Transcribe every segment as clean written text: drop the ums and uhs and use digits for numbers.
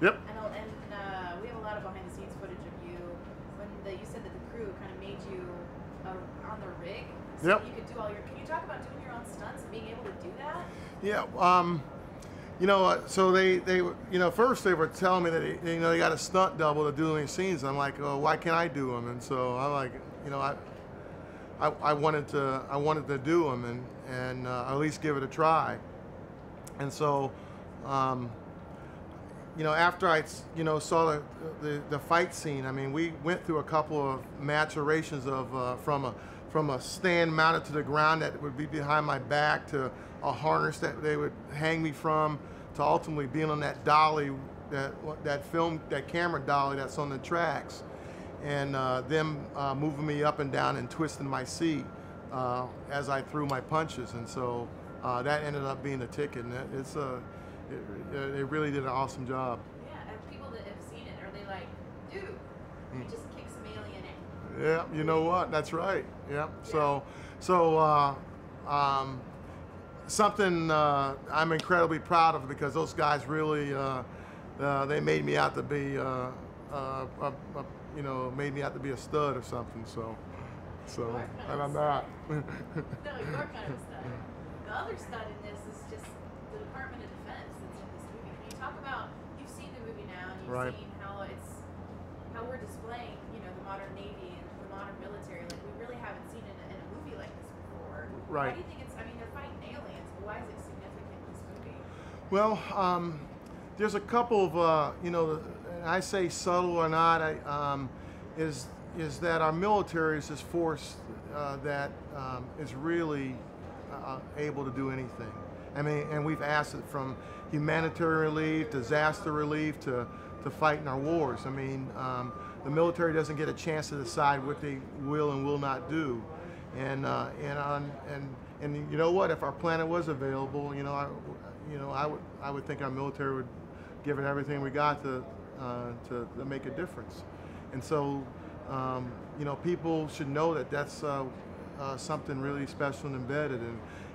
Yep. And we have a lot of behind the scenes footage of you when you said that the crew kind of made you on the rig, so Yep. you could do all your. Can you talk about doing your own stunts and being able to do that? Yeah. You know, so they first they were telling me that they got a stunt double to do any scenes. I'm like, oh, why can't I do them? And so I'm like, I wanted to do them and at least give it a try. And so, after I saw the fight scene, I mean, we went through a couple of maturations of from a stand mounted to the ground that would be behind my back to a harness that they would hang me from to ultimately being on that dolly, that camera dolly that's on the tracks, and them moving me up and down and twisting my seat as I threw my punches, and so that ended up being the ticket. And it really did an awesome job. Yeah, and people that have seen it, are they like, dude, you just kicked some alien in? Yeah, you know what? That's right. Yeah. So something I'm incredibly proud of, because those guys really they made me out to be made me out to be a stud or something. So and I'm not. No, you are kind of a stud. The other stud in this is just the Department of Defense that's in this movie. Can you talk about? You've seen the movie now, and you've seen how we're displaying, the modern Navy and the modern military. Like, we really haven't seen it in a movie like this before. Right. Why do you think it's? I mean, they're fighting aliens, but why is it significant in this movie? Well, there's a couple of and I say subtle or not, is that our military is this force that is really able to do anything. I mean, and we've asked it from humanitarian relief, disaster relief, to fighting our wars. I mean, the military doesn't get a chance to decide what they will and will not do. And you know what? If our planet was available, I would think our military would give it everything we got to make a difference. And so, people should know that that's something really special and embedded.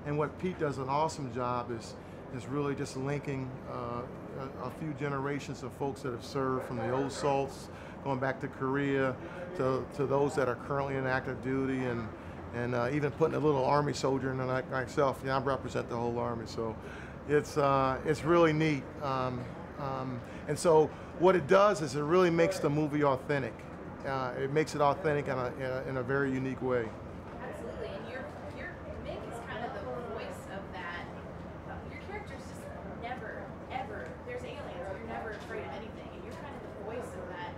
And what Pete does an awesome job is really just linking a few generations of folks that have served, from the old salts going back to Korea to those that are currently in active duty, and even putting a little Army soldier in there like myself. I represent the whole Army, so it's really neat. And so what it does is it really makes the movie authentic. It makes it authentic in a very unique way. Absolutely, and your Mick is kind of the voice of that. Your character's just never, ever. There's aliens. You're never afraid of anything, and you're kind of the voice of that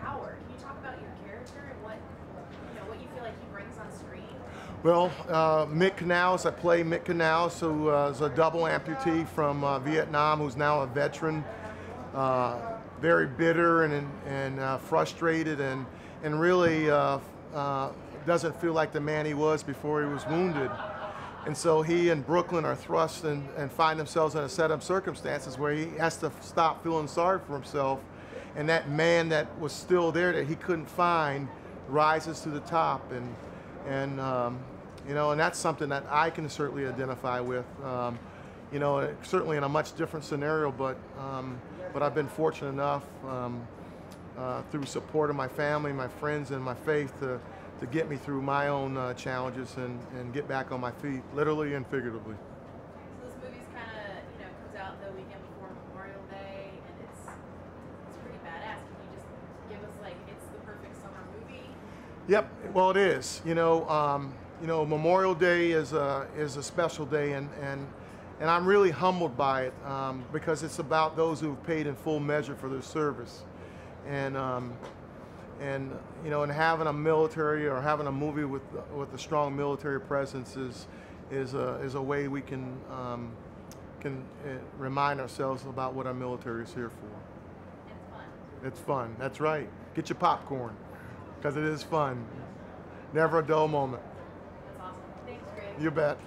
power. Can you talk about your character and what you feel like he brings on screen? Well, Mick Canals, I play Mick Canals, who is a double amputee from Vietnam, who's now a veteran, very bitter and frustrated, and really doesn't feel like the man he was before he was wounded. And so he and Brooklyn are thrust and find themselves in a set of circumstances where he has to stop feeling sorry for himself, and that man that was still there that he couldn't find rises to the top, and that's something that I can certainly identify with. Certainly in a much different scenario, but I've been fortunate enough through support of my family, my friends, and my faith to get me through my own challenges and get back on my feet, literally and figuratively. So this movie's kind of comes out the weekend before Memorial Day, and it's pretty badass. Can you just give us it's the perfect summer movie? Yep. Well, it is. Memorial Day is a special day, and I'm really humbled by it because it's about those who've paid in full measure for their service, and having a military or having a movie with a strong military presence is a way we can remind ourselves about what our military is here for. It's fun. It's fun. That's right. Get your popcorn, because it is fun. Never a dull moment. That's awesome. Thanks, Greg. You bet.